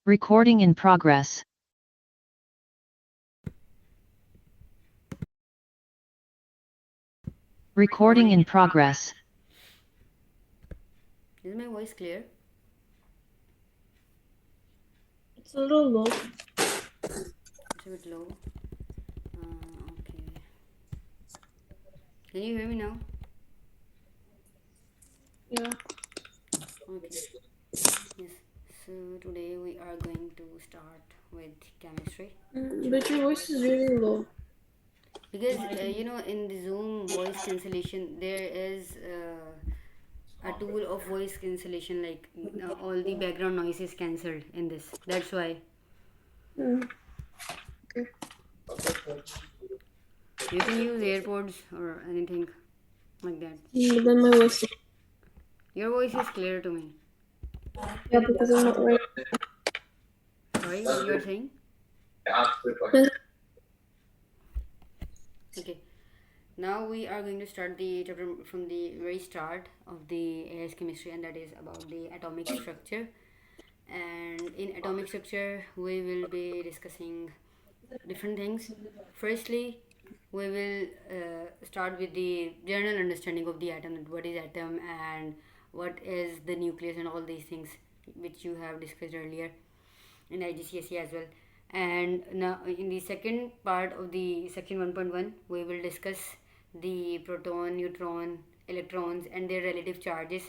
Recording in progress. Recording in progress. Is my voice clear? It's a little low. It's a bit low. Okay. Can you hear me now? Yeah. Okay. Yes. So today we are going to start with chemistry. But your voice is really low. Because in the Zoom voice cancellation there is a tool of voice cancellation, like all the background noise is cancelled in this. That's why. Okay. You can use AirPods or anything like that. But then my voice. Your voice is clear to me. Yeah, because I'm not right. Sorry, what you are saying? Yes. Okay. Now we are going to start the chapter from the very start of the AIS chemistry, and that is about the atomic structure. And in atomic structure, we will be discussing different things. Firstly, we will start with the general understanding of the atom. What is atom and what is the nucleus and all these things which you have discussed earlier in IGCSE as well. And now in the second part of the section 1.1, we will discuss the proton, neutron, electrons and their relative charges,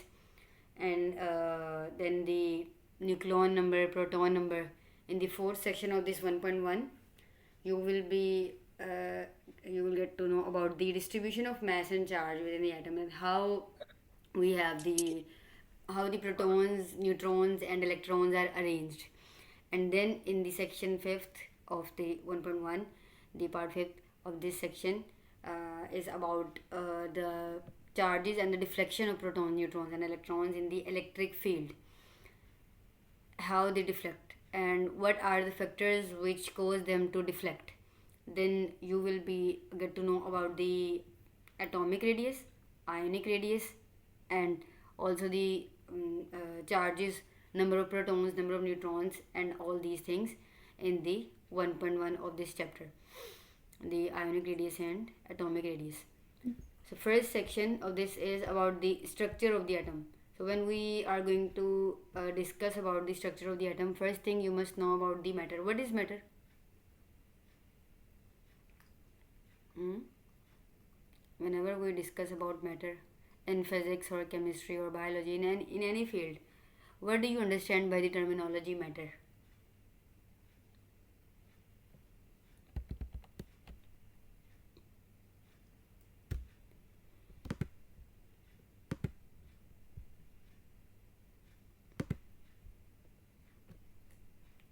and then the nucleon number, proton number. In the fourth section of this 1.1, you will be you will get to know about the distribution of mass and charge within the atom, and how we have the how the protons, neutrons and electrons are arranged. And then in the section 5th of the 1.1, the part 5th of this section is about the charges and the deflection of protons, neutrons and electrons in the electric field, how they deflect and what are the factors which cause them to deflect. Then you will be get to know about the atomic radius, ionic radius, and also the charges, number of protons, number of neutrons and all these things in the 1.1 of this chapter, the ionic radius and atomic radius. So first section of this is about the structure of the atom. So when we are going to discuss about the structure of the atom, first thing you must know about the matter. What is matter? Whenever we discuss about matter in physics or chemistry or biology, in any field, what do you understand by the terminology matter?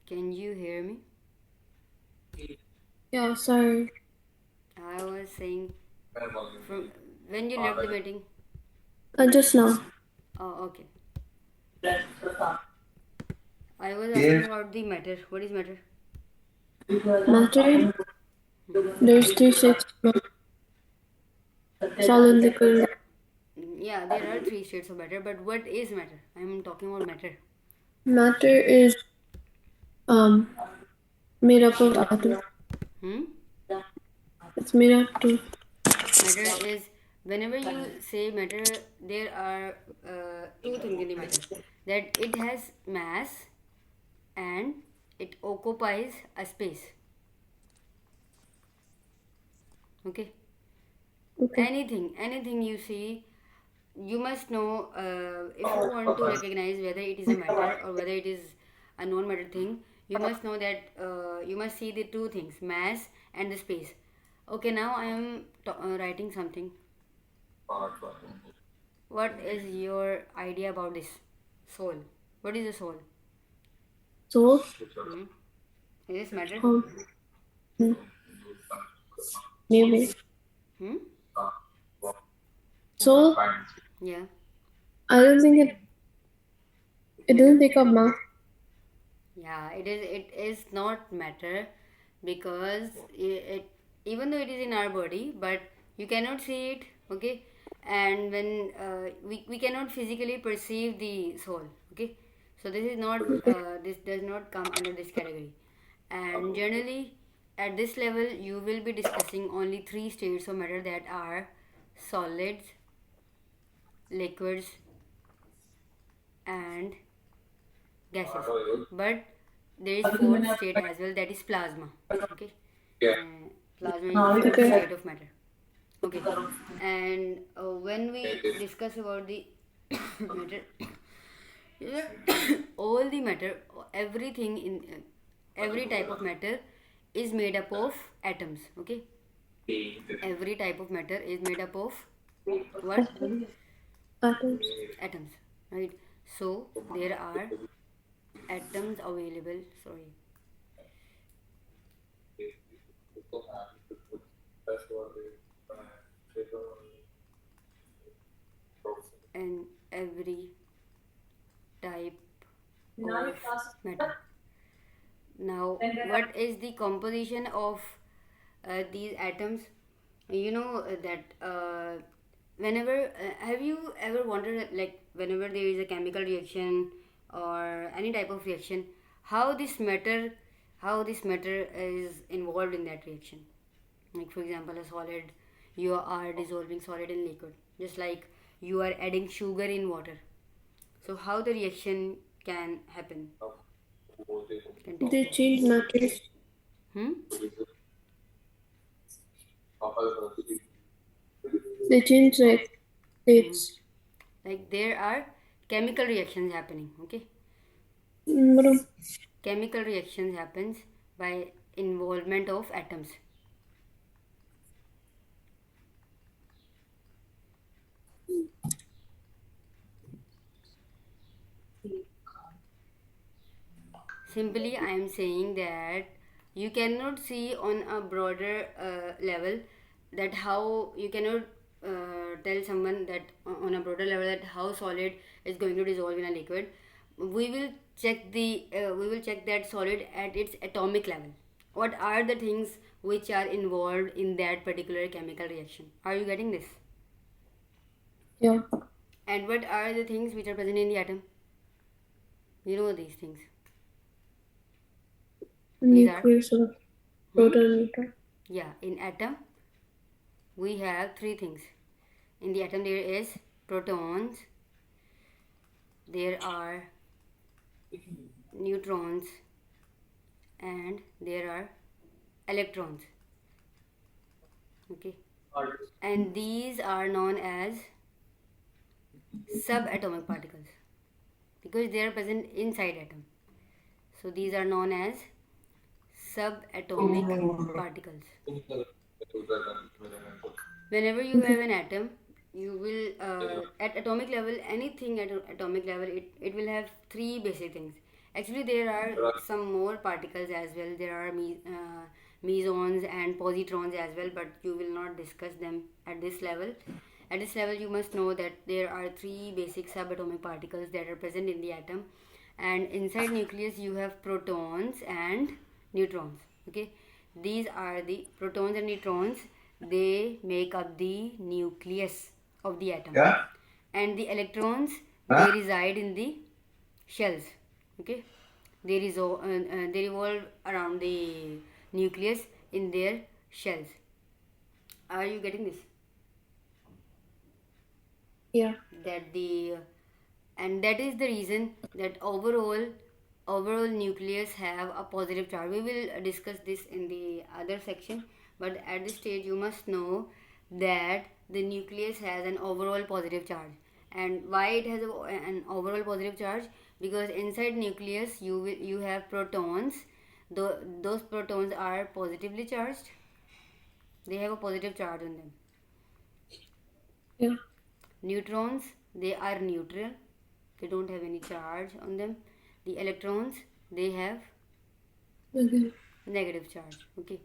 Can you hear me? Yeah, sorry. I was saying, from when you left the meeting. Just now. Oh, okay. I was asking about the matter. What is matter? Matter. There's three states: solid, liquid. Yeah, there are three states of matter, but what is matter? I'm talking about matter. Matter is made up of atoms. Hmm? It's made up of. Matter is, whenever you say matter, there are two things in the matter: that it has mass and it occupies a space. Okay? Okay. Anything you see, you must know, if you want to recognize whether it is a matter or whether it is a non-matter thing, you must know that you must see the two things, mass and the space. Okay, now I am writing something. What is your idea about this soul? What is the soul? Soul. Is this matter? Hmm, maybe. Hmm? Soul. Yeah. I don't think it doesn't take up mass. Yeah, it is not matter, because it even though it is in our body, but you cannot see it. Okay, and when we cannot physically perceive the soul. Okay, So this is not this does not come under this category. And generally at this level you will be discussing only three states of matter, that are solids, liquids, and gases. But there is fourth state as well, that is plasma. Okay. Plasma is the fourth Okay. state of matter. Okay. And when we discuss about the matter, all the matter, everything in every type of matter is made up of atoms. Okay. Every type of matter is made up of what? Atoms. Atoms, right? So there are atoms available, sorry, in every type of matter. Now what is the composition of these atoms? You know that whenever have you ever wondered, like whenever there is a chemical reaction or any type of reaction, how this matter how this matter is involved in that reaction? Like for example, a solid, you are dissolving solid in liquid, just like you are adding sugar in water. So how the reaction can happen? Can take They place. change matters. Hmm? They change like Hmm. states. Like there are chemical reactions happening. Okay. Madam, Chemical reactions happens by involvement of atoms. Simply I am saying that you cannot see on a broader level, that how you cannot tell someone that on a broader level that how solid is going to dissolve in a liquid. We will check that solid at its atomic level. What are the things which are involved in that particular chemical reaction? Are you getting this? yeah. And what are the things which are present in the atom? You know these things. These are Nucleus of hmm? proton neutron. Yeah, in atom we have three things. In the atom there is protons, there are neutrons, and there are electrons. Okay. And these are known as subatomic particles because they are present inside atom. So these are known as subatomic particles. Whenever you have an atom, you will at atomic level, anything at atomic level, it will have three basic things. Actually there are some more particles as well. There are mesons and positrons as well, but you will not discuss them at this level. At this level you must know that there are three basic subatomic particles that are present in the atom, and inside nucleus you have protons and neutrons. Okay. These are the protons and neutrons. They make up the nucleus of the atom. Yeah. And the electrons, they reside in the shells. Okay. They revolve around the nucleus in their shells. Are you getting this? Yeah. That the and that is the reason that overall nucleus have a positive charge. We will discuss this in the other section, but at this stage you must know that the nucleus has an overall positive charge. And why it has an overall positive charge? Because inside nucleus you have protons. Those protons are positively charged. They have a positive charge on them. Yeah. Neutrons, they are neutral, they don't have any charge on them. The electrons, they have Okay. negative charge. Okay.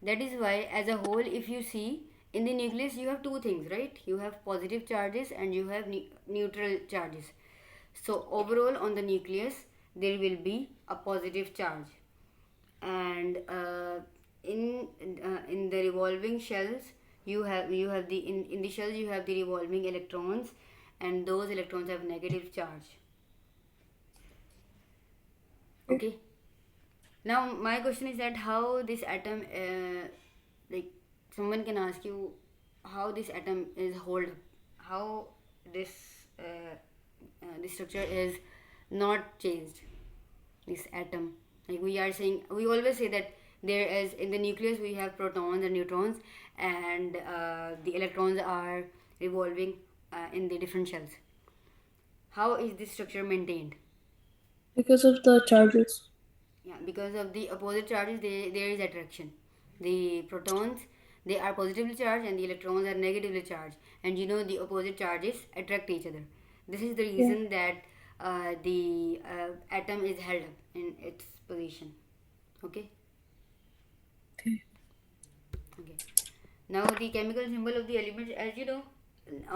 That is why as a whole, if you see in the nucleus you have two things, right? You have positive charges and you have neutral charges. So overall on the nucleus there will be a positive charge, and in the revolving shells you have the in the shells you have the revolving electrons, and those electrons have negative charge. Okay. Now my question is that how this atom, like someone can ask you how this atom is hold, how this this structure is not changed. This atom, like we are saying, we always say that there is in the nucleus we have protons and neutrons, and the electrons are revolving in the different shells. How is this structure maintained? Because of the charges. Yeah, because of the opposite charges, there is attraction. The protons, they are positively charged, and the electrons are negatively charged. And you know the opposite charges attract each other. This is the Yeah. reason that the atom is held up in its position. Okay. Okay. Okay. Now the chemical symbol of the element, as you know.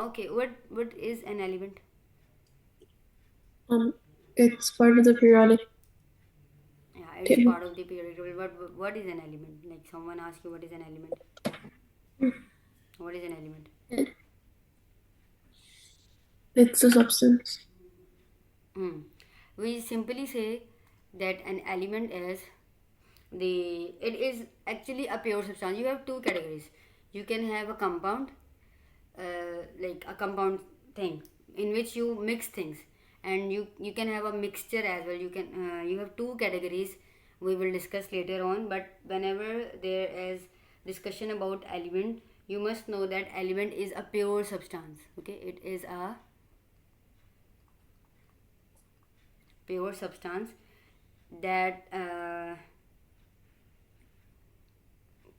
Okay. What is an element? It's part of the periodic Yeah, it's table. part of the periodic table. But what is an element? Like someone asks you, what is an element? What is an element? It's a substance. We simply say that an element is it is actually a pure substance. You have two categories. You can have a compound, like a compound thing in which you mix things, and you can have a mixture as well. You have two categories. We will discuss later on. But whenever there is discussion about element, you must know that element is a pure substance. Okay, it is a pure substance that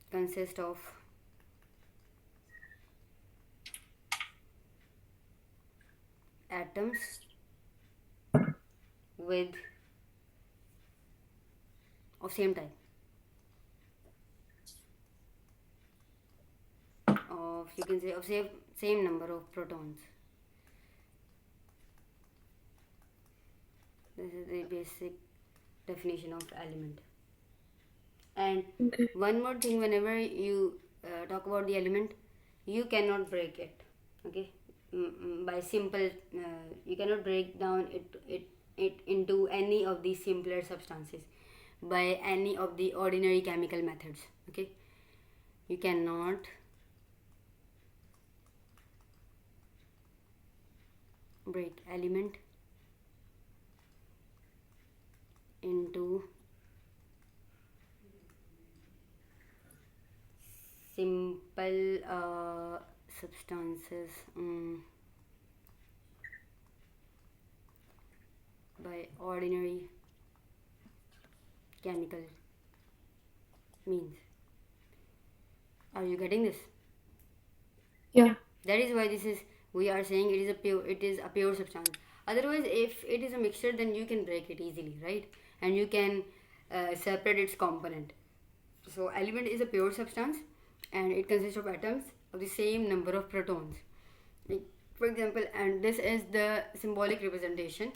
consists of atoms with of same type, of you can say of same number of protons. This is the basic definition of element. And Okay. one more thing, whenever you talk about the element, you cannot break it. Okay, by simple, you cannot break down it into any of the simpler substances by any of the ordinary chemical methods. Okay, you cannot break element into simple substances by ordinary chemical means. Are you getting this? Yeah. That is why this is, we are saying it is a pure substance. Otherwise, if it is a mixture, then you can break it easily, right? And you can separate its component. So element is a pure substance, and it consists of atoms of the same number of protons. Like, for example, and this is the symbolic representation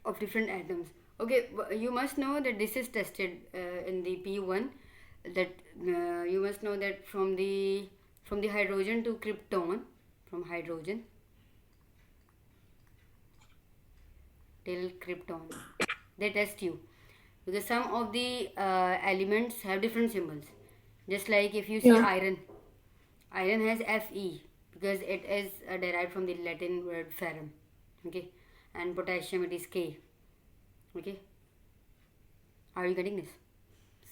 of different atoms. Okay, you must know that this is tested in the P1. That you must know that from the hydrogen to krypton, from hydrogen till krypton, they test you, because some of the elements have different symbols. Just like if you see Yeah. iron has Fe because it is derived from the Latin word ferrum. Okay, and potassium, it is K. Okay, are you getting this?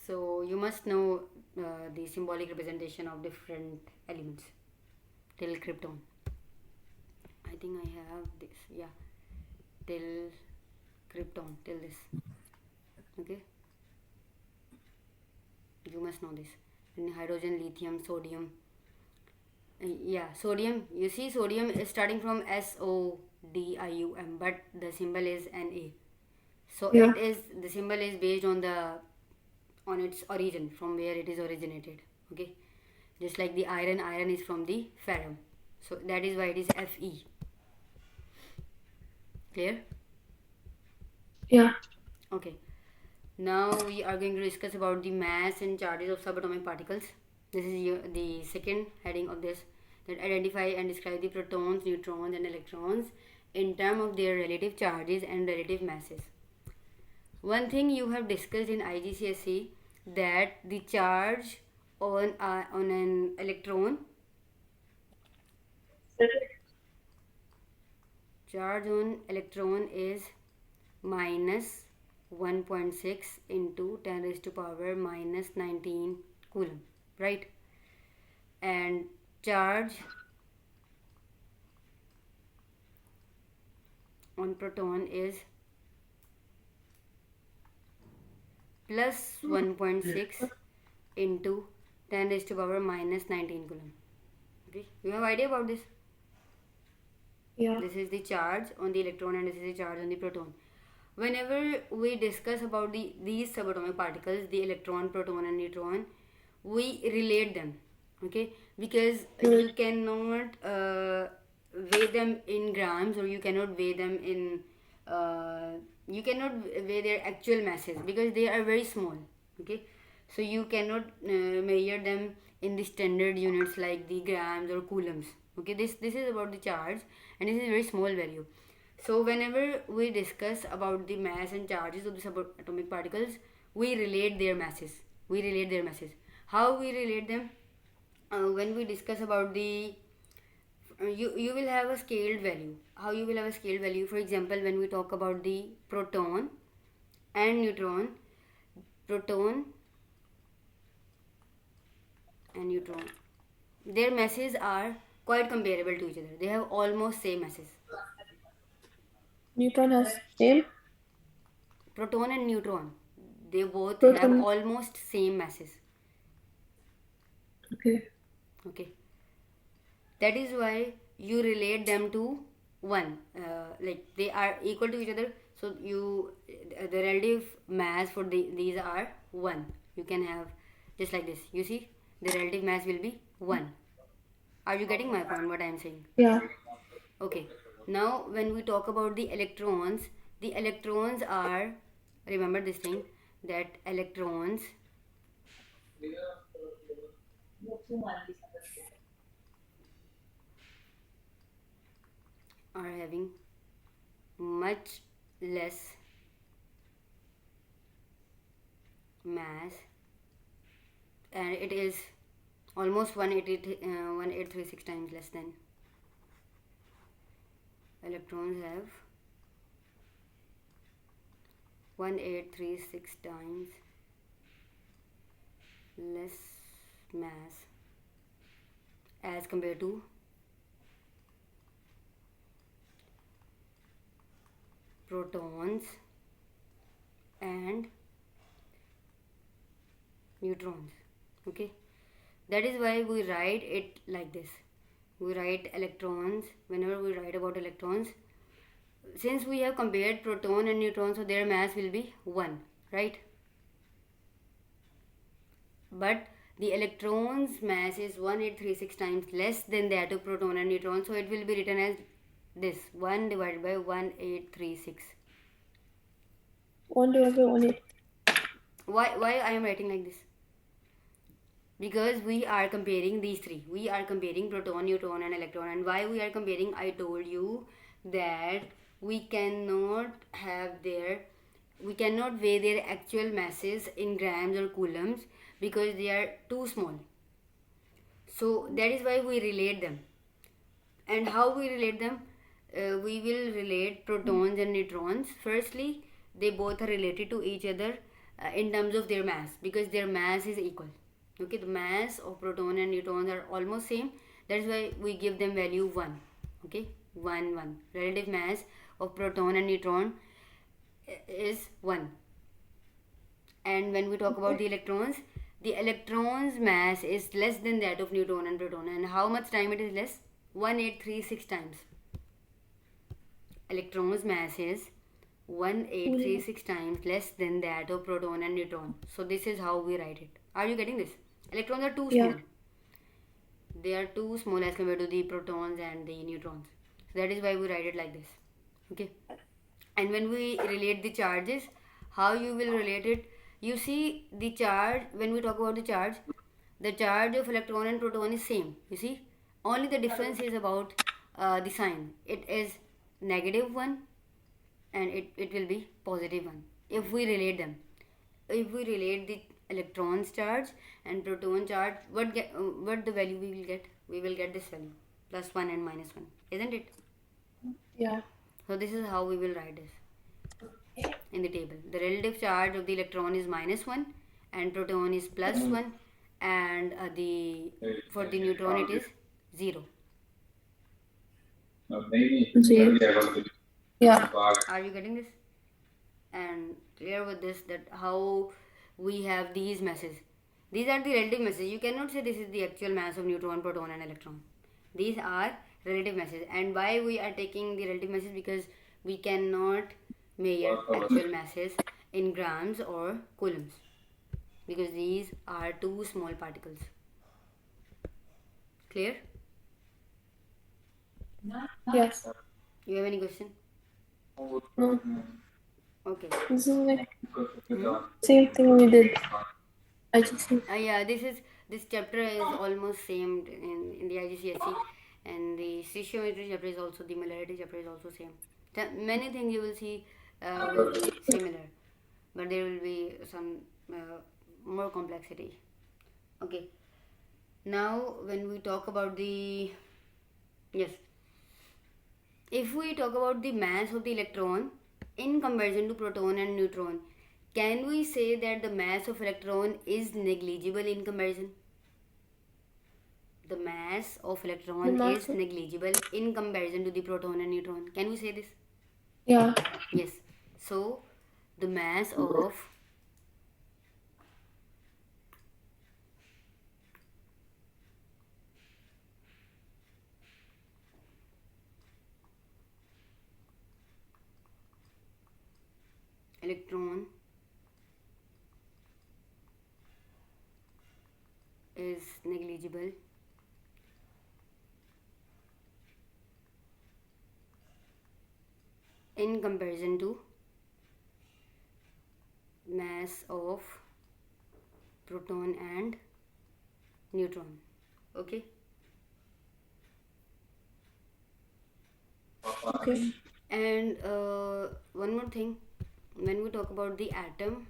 So you must know the symbolic representation of different elements till krypton. I think I have this. Yeah, till krypton, till this. Okay, you must know this. And hydrogen, lithium, sodium. Yeah, sodium. You see, sodium is starting from SODIUM, but the symbol is Na. So Yeah. it is, the symbol is based on its origin, from where it is originated. Okay, just like the iron is from the ferrum. So that is why it is Fe. Clear? Yeah. Okay. Now we are going to discuss about the mass and charges of subatomic particles. This is the second heading of this, that identify and describe the protons, neutrons and electrons in terms of their relative charges and relative masses. One thing you have discussed in IGCSE, that the charge on an electron, charge on electron is minus 1.6 into 10 raised to power minus 19 coulomb, right? And charge on proton is plus 1.6 into 10 raised to power minus 19 coulomb. Okay, you have idea about this? Yeah. This is the charge on the electron and this is the charge on the proton. Whenever we discuss about these subatomic particles, the electron, proton and neutron, we relate them, okay? Because you cannot weigh them in grams, or you cannot weigh them in you cannot weigh their actual masses because they are very small, okay? So you cannot measure them in the standard units like the grams or coulombs, okay? This is about the charge and this is a very small value. So whenever we discuss about the mass and charges of the subatomic particles, we relate their masses. We relate their masses. How we relate them? When we discuss about the you will have a scaled value. How you will have a scaled value? For example, when we talk about the proton and neutron, proton and neutron, their masses are quite comparable to each other. They have almost same masses. Neutron has same. Proton and neutron, they both have Proton. almost same masses. Okay. Okay, that is why you relate them to 1, like they are equal to each other, so you the relative mass for these are 1. You can have just like this, you see, the relative mass will be 1. Are you getting my point, what I am saying? Yeah. Okay, now when we talk about the electrons are, remember this thing, that electrons are having much less mass, and it is almost 1836 times less than. Electrons have 1836 times less mass as compared to protons and neutrons, okay? That is why we write it like this. We write electrons, whenever we write about electrons, since we have compared proton and neutron, so their mass will be 1, right? But the electron's mass is 1836 times less than that of proton and neutron, so it will be written as this, 1 divided by 1836. 1 divided by 1. Why I am writing like this? Because we are comparing these three. We are comparing proton, neutron and electron. And why we are comparing, I told you that we cannot weigh their actual masses in grams or coulombs because they are too small. So that is why we relate them. And how we relate them? We will relate protons and neutrons. Firstly, they both are related to each other in terms of their mass, because their mass is equal. Okay, the mass of proton and neutrons are almost same. That is why we give them value 1. Okay, 1 1. Relative mass of proton and neutron is 1. And when we talk about the electron's mass is less than that of neutron and proton. And how much time it is less? 1836 times. Electron's mass is 1836 times less than that of proton and neutron. So this is how we write it. Are you getting this? Electrons are too small. They are too small as compared to the protons and the neutrons. So that is why we write it like this. Okay. And when we relate the charges, how you will relate it? You see the charge, when we talk about the charge of electron and proton is same. You see, only the difference is about the sign. It is -1 and it will be +1. if we relate them. If we relate the electron's charge and proton charge, what the value we will get? We will get this value, +1 and -1, isn't it? Yeah. So this is how we will write this in the table. The relative charge of the electron is -1 and proton is +1, and the for the neutron it is 0. Zero. Yeah. Are you getting this? And clear with this that how we have these masses. These are the relative masses. You cannot say this is the actual mass of neutron, proton, and electron. These are relative masses. And why we are taking the relative masses? Because we cannot measure actual masses in grams or coulombs, because these are too small particles. Clear? Yes. You have any question? No. Okay. This is like same thing we did. IGCSE. Yeah, this chapter is almost same in the IGCSE, and the stoichiometry chapter is also, the molarity chapter is also same. Many things you will see will be similar, but there will be some more complexity. Okay. Now when we talk about the, yes, if we talk about the mass of the electron in comparison to proton and neutron, can we say that the mass of electron is negligible in comparison? The mass of electron The is mass- negligible in comparison to the proton and neutron. Can we say this? Yeah. Yes. So the mass of electron is negligible in comparison to mass of proton and neutron. Okay. Okay. And one more thing, when we talk about the atom,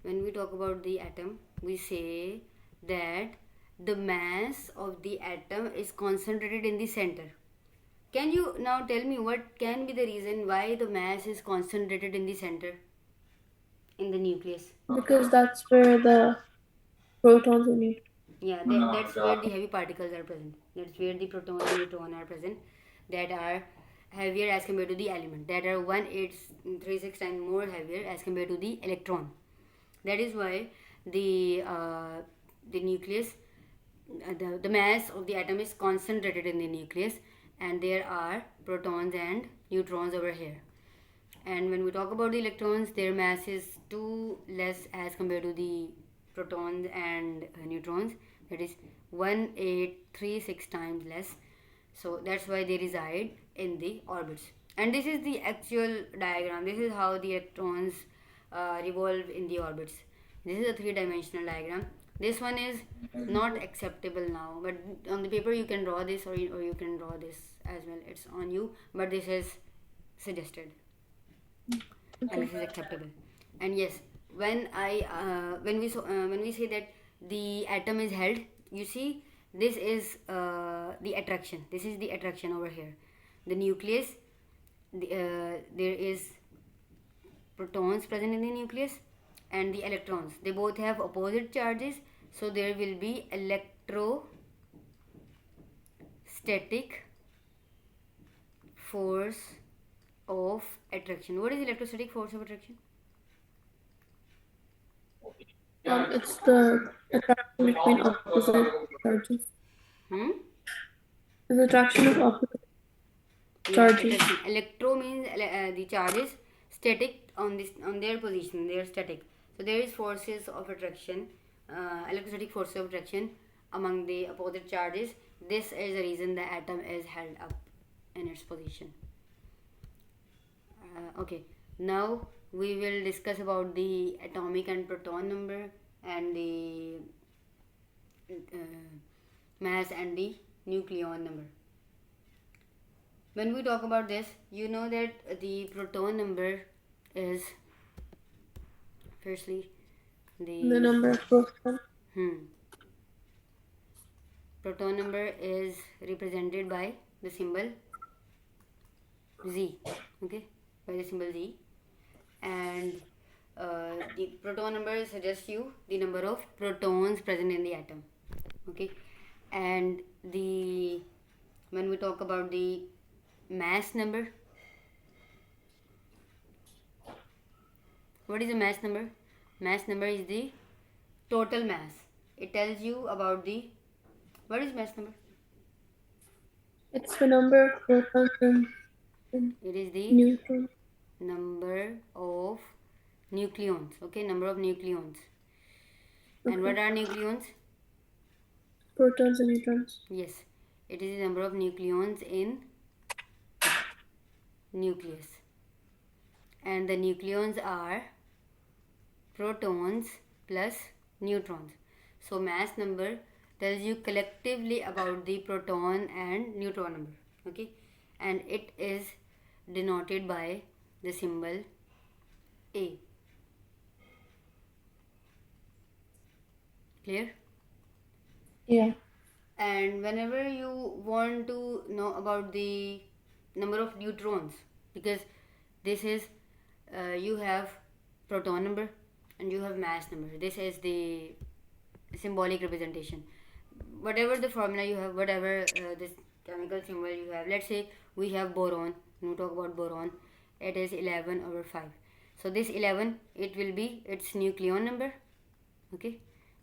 when we talk about the atom, we say that the mass of the atom is concentrated in the center. Can you now tell me what can be the reason why the mass is concentrated in the center, in the nucleus? Because that's where the protons and neutrons. Yeah, that's where the heavy particles are present. That's where the proton and neutron are present, that are heavier as compared to the element, that are 1836 times more heavier as compared to the electron. That is why the nucleus, the mass of the atom is concentrated in the nucleus, and there are protons and neutrons over here. And when we talk about the electrons, their mass is too less as compared to the protons and neutrons, that is 1836 times less. So that's why they reside in the orbits. And this is the actual diagram. This is how the electrons revolve in the orbits. This is a three-dimensional diagram. This one is not acceptable now, but on the paper you can draw this, or you can draw this as well. It's on you, but this is suggested. And this is acceptable. And yes, when we say that the atom is held, you see this is the attraction. This is the attraction over here. The nucleus, there is protons present in the nucleus, and the electrons. They both have opposite charges, so there will be electrostatic force of attraction. What is electrostatic force of attraction? It's the attraction between opposite charges. It's the attraction of opposite charges. Attraction. Electro means the charges, static on their position. They are static. So there is forces of attraction, electrostatic forces of attraction among the opposite charges. This is the reason the atom is held up in its position. Okay, now we will discuss about the atomic and proton number, and the mass and the nucleon number. When we talk about this, you know that the proton number is firstly The the number of protons. proton number is represented by the symbol Z, okay, by the symbol Z, and the proton number suggests you the number of protons present in the atom, okay, and the when we talk about the mass number, what is the mass number? Mass number is the total mass. It tells you about the what is mass number? It's the number of protons and It is the neutrons. number of nucleons, okay, number of nucleons. And Okay. what are nucleons? Protons and neutrons. Yes, it is the number of nucleons in nucleus, and the nucleons are protons plus neutrons. So mass number tells you collectively about the proton and neutron number, okay, and it is denoted by the symbol A. Clear? Yeah. And whenever you want to know about the number of neutrons, because this is you have proton number and you have mass number, this is the symbolic representation. Whatever the formula you have, whatever this chemical symbol you have, let's say we have boron. When we talk about boron, it is 11 over 5. So this 11, it will be its nucleon number, okay,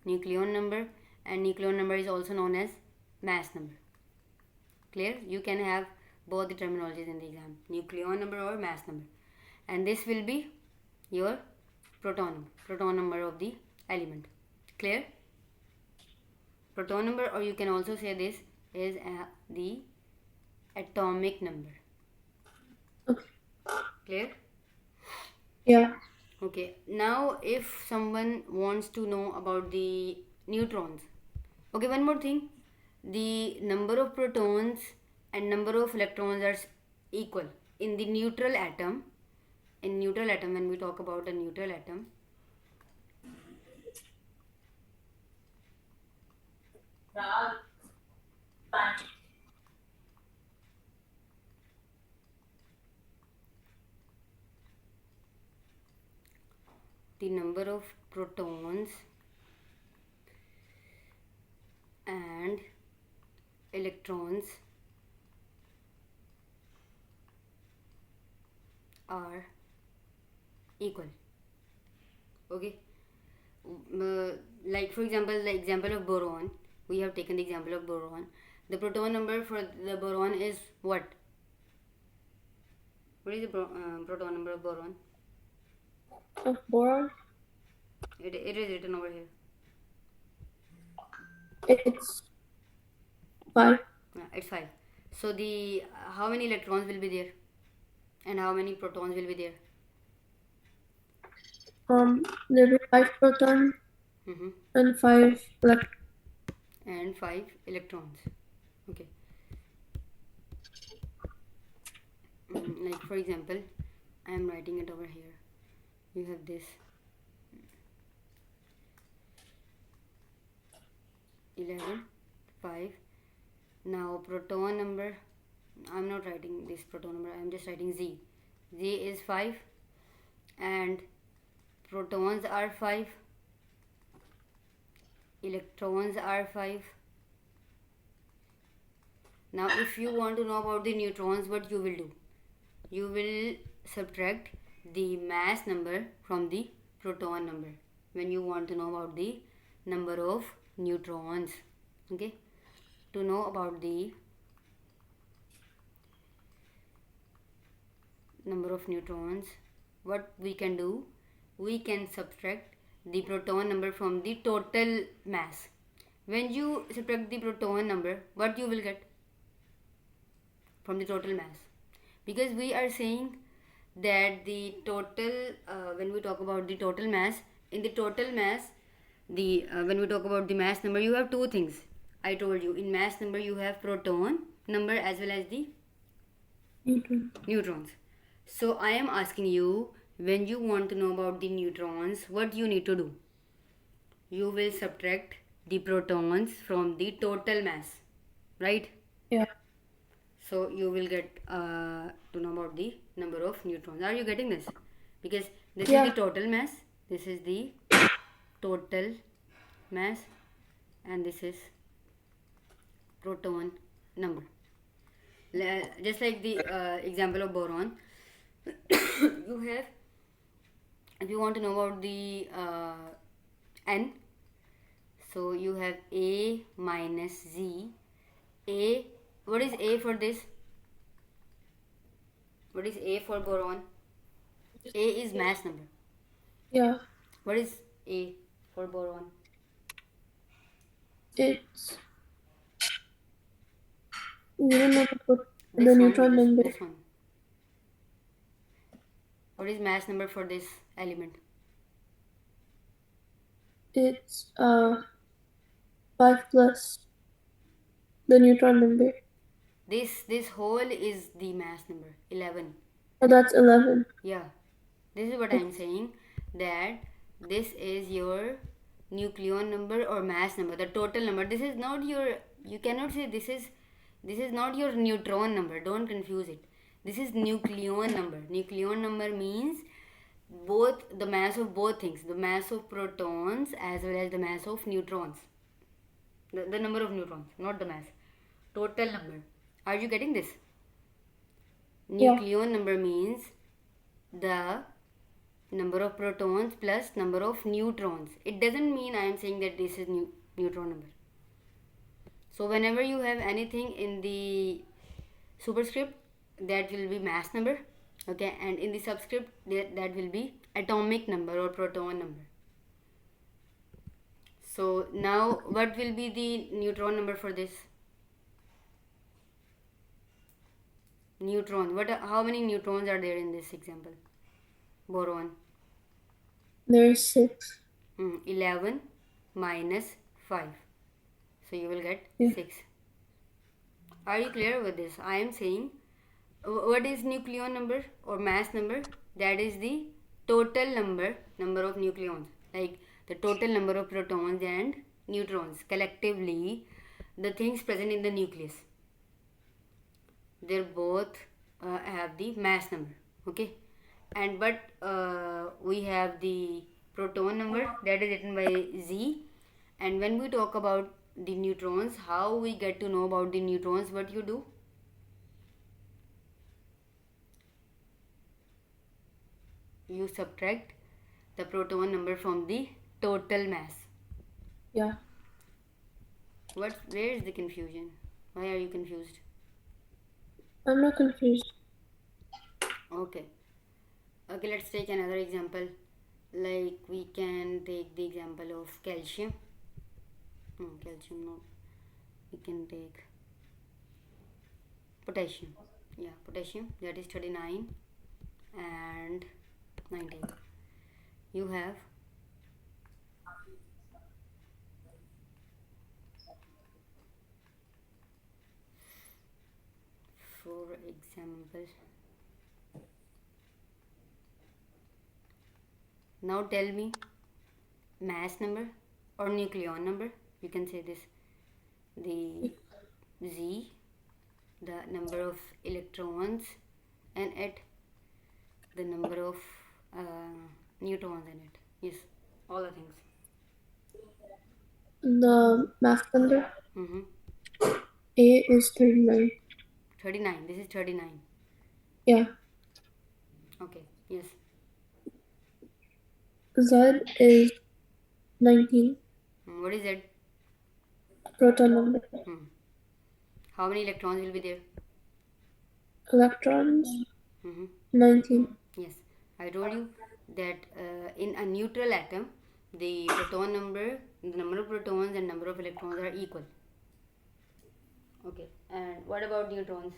nucleon number, and nucleon number is also known as mass number. Clear? You can have both the terminologies in the exam, nucleon number or mass number, and this will be your proton number of the element. Clear? Proton number, or you can also say this is the atomic number. Okay. Clear? Yeah. Okay, now if someone wants to know about the neutrons, okay, one more thing, the number of protons and number of electrons are equal in the neutral atom. In neutral atom, when we talk about a neutral atom, the number of protons and electrons are equal, okay. Like for example, the example of boron, we have taken the example of boron. The proton number for the boron is what? What is the proton number of boron? Of boron, It is written over here. it's 5. It's 5. So the how many electrons will be there, and how many protons will be there? There will be 5 protons and 5 electrons. And 5 electrons. Okay. Like for example, I am writing it over here. You have this 11, 5. Now proton number, I am not writing this proton number, I am just writing Z. Z is 5 and protons are 5, electrons are 5. Now if you want to know about the neutrons, what you will do? You will subtract the mass number from the proton number when you want to know about the number of neutrons, okay. To know about the number of neutrons, what we can do, we can subtract the proton number from the total mass. When you subtract the proton number, what you will get from the total mass? Because we are saying that the total when we talk about the total mass, in the total mass, the when we talk about the mass number, you have two things. I told you, in mass number you have proton number as well as the neutrons. So I am asking you, when you want to know about the neutrons, what you need to do? You will subtract the protons from the total mass, right? Yeah. So you will get to know about the number of neutrons. Are you getting this? Because this is the Yeah. total mass, this is the total mass, and this is proton number. Just like the example of boron, you have, if you want to know about the n, so you have A minus Z. A, what is A for this? What is A for boron? A is mass number. Yeah. What is A for boron? It's, you don't know the This one, neutron number. this one. What is mass number for this element? It's 5 plus the neutron number. This whole is the mass number 11. Oh, that's 11. Yeah, this is what I'm saying, that this is your nucleon number or mass number, the total number. This is not your, you cannot say this is not your neutron number. Don't confuse it. This is nucleon number. Nucleon number means both the mass of both things, the mass of protons as well as the mass of neutrons. The number of neutrons, not the mass. Total number. Are you getting this? Yeah. Nucleon number means the number of protons plus number of neutrons. It doesn't mean I am saying that this is neutron number. So whenever you have anything in the superscript, that will be mass number, okay, and in the subscript that will be atomic number or proton number. So now what will be the neutron number for this? Neutron. How many neutrons are there in this example? Boron. There's 6. 11 minus 5. So you will get Yeah. 6. Are you clear with this? I am saying, what is nucleon number or mass number? That is the total number of nucleons. Like the total number of protons and neutrons. Collectively, the things present in the nucleus. They both have the mass number. Okay. And but we have the proton number that is written by Z. And when we talk about the neutrons, how we get to know about the neutrons? What you do? You subtract the proton number from the total mass. Yeah. Where is the confusion? Why are you confused? I'm not confused. Okay, let's take another example. Like we can take the example of calcium. Calcium, no. We can take potassium. Yeah, potassium, that is 39 and 19. You have for example, now tell me mass number or nucleon number. You can say this, the Z, the number of electrons and it, the number of neutrons in it. Yes, all the things. The mass number A is 39. 39. This is 39. Yeah. Okay, yes. Z is 19. What is it? Proton number. How many electrons will be there? Electrons 19. Yes, I told you that in a neutral atom, the proton number, the number of protons and number of electrons are equal. Okay, and what about neutrons?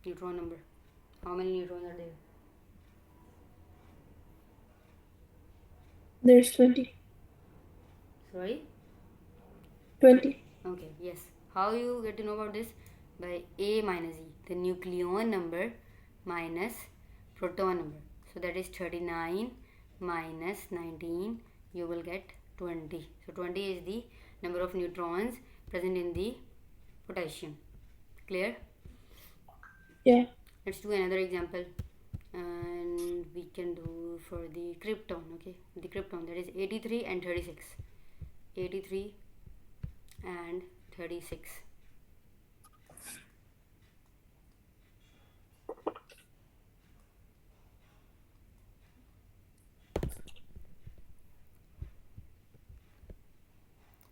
Neutron number. How many neutrons are there? There's 20. Sorry? 20. Okay, yes. How you get to know about this? By A minus E, the nucleon number minus proton number. So that is 39 minus 19, you will get 20. So 20 is the number of neutrons present in the potassium. Clear? Yeah. Let's do another example, and we can do for the krypton. Okay, the krypton, that is 83 and 36. 83 and 36.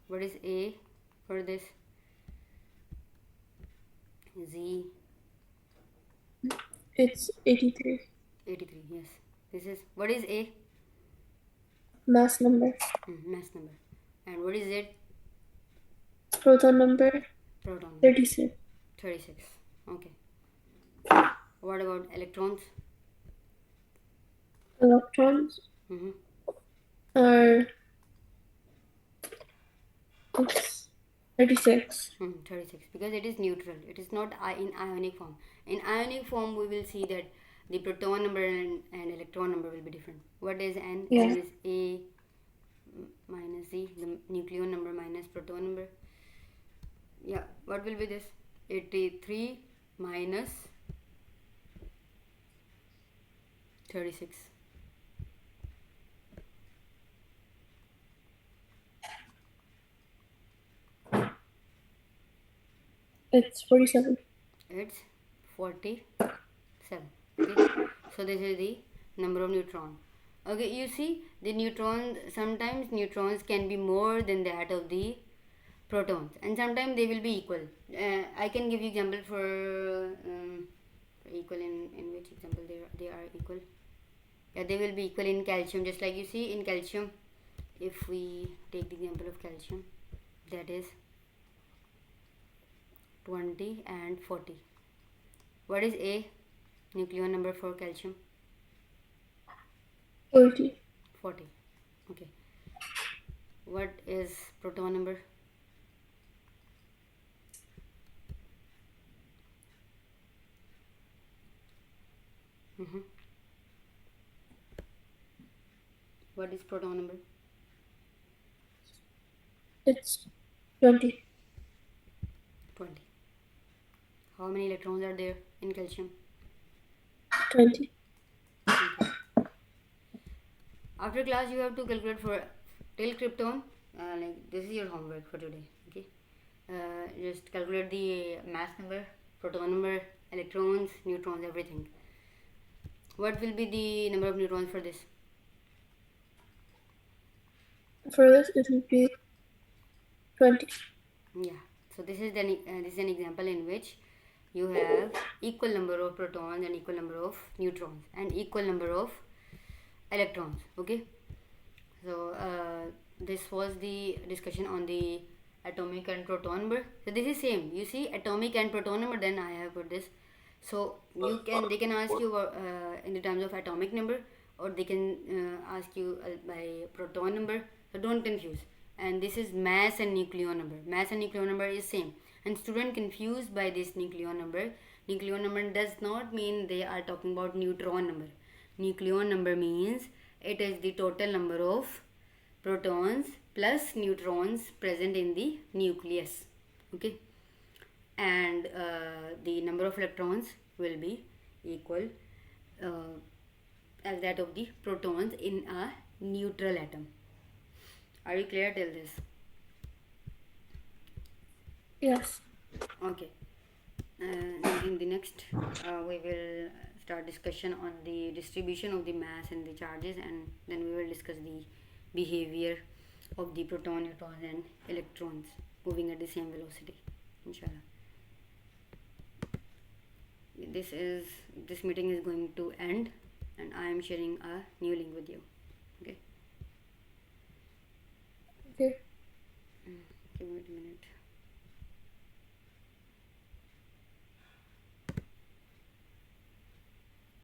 What is A for this? Z. It's 83. 83, yes. This is, what is A? Mass number. Mass number. And what is Z? Proton number. Proton number. 36. 36. Okay. What about electrons? Electrons are it's 36. 36, because it is neutral. It is not in ionic form. In ionic form, we will see that the proton number and electron number will be different. What is N? Yeah. N is A minus Z, the nucleon number minus proton number. Yeah, what will be this? 83 minus 36. It's 47. It's 47. Okay, so this is the number of neutrons. Okay, you see the neutrons, sometimes neutrons can be more than that of the protons, and sometimes they will be equal. I can give you example for equal in which example they are equal. Yeah, they will be equal in calcium, just like you see in calcium. If we take the example of calcium, that is 20 and 40. What is A, nucleon number for calcium? 40. 40. Okay. What is proton number? What is proton number? It's 20. 20. How many electrons are there in calcium? 20. Okay. After class, you have to calculate for till krypton. Like this is your homework for today. Okay. Just calculate the mass number, proton number, electrons, neutrons, everything. What will be the number of neutrons for this? For this, it will be 20. Yeah. So this is this is an example in which you have equal number of protons and equal number of neutrons and equal number of electrons. Okay. So this was the discussion on the atomic and proton number. So this is same. You see atomic and proton number. Then I have put this. So they can ask you in the terms of atomic number, or they can ask you by proton number. So don't confuse. And this is mass and nucleon number. Mass and nucleon number is same. And student confused by this nucleon number. Nucleon number does not mean they are talking about neutron number. Nucleon number means it is the total number of protons plus neutrons present in the nucleus. Okay. And the number of electrons will be equal as that of the protons in a neutral atom. Are you clear till this? Yes. Okay. In the next, we will start discussion on the distribution of the mass and the charges, and then we will discuss the behavior of the proton, neutrons, and electrons moving at the same velocity. Inshallah. This meeting is going to end, and I am sharing a new link with you. Okay. Okay. Give me a minute.